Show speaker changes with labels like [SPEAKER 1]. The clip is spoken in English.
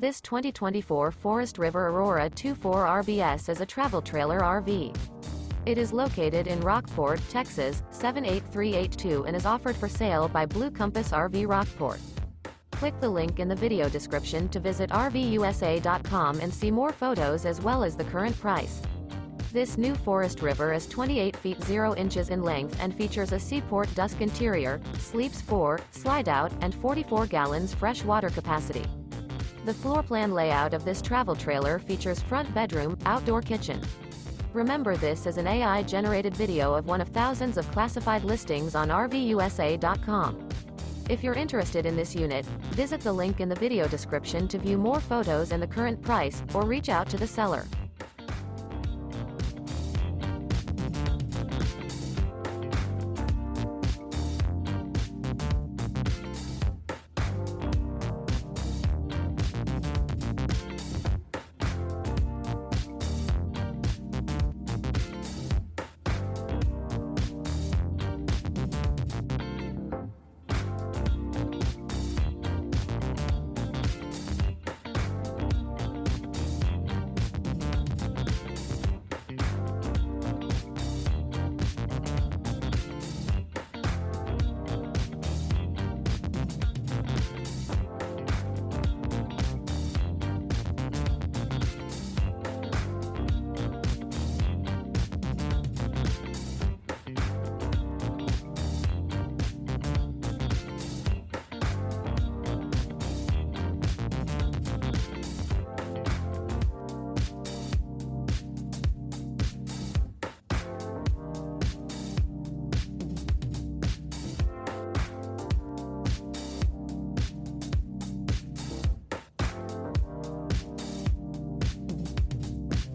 [SPEAKER 1] This 2024 Forest River Aurora 24 RBS is a travel trailer RV. It is located in Rockport, Texas, 78382 and is offered for sale by Blue Compass RV Rockport. Click the link in the video description to visit RVUSA.com and see more photos as well as the current price. This new Forest River is 28 feet 0 inches in length and features a SEAPORT DUSK interior, sleeps 4, Slideout, and 44 gallons fresh water capacity. The floor plan layout of this travel trailer features front bedroom, outdoor kitchen. Remember, this is an AI-generated video of one of thousands of classified listings on RVUSA.com. If you're interested in this unit, visit the link in the video description to view more photos and the current price, or reach out to the seller.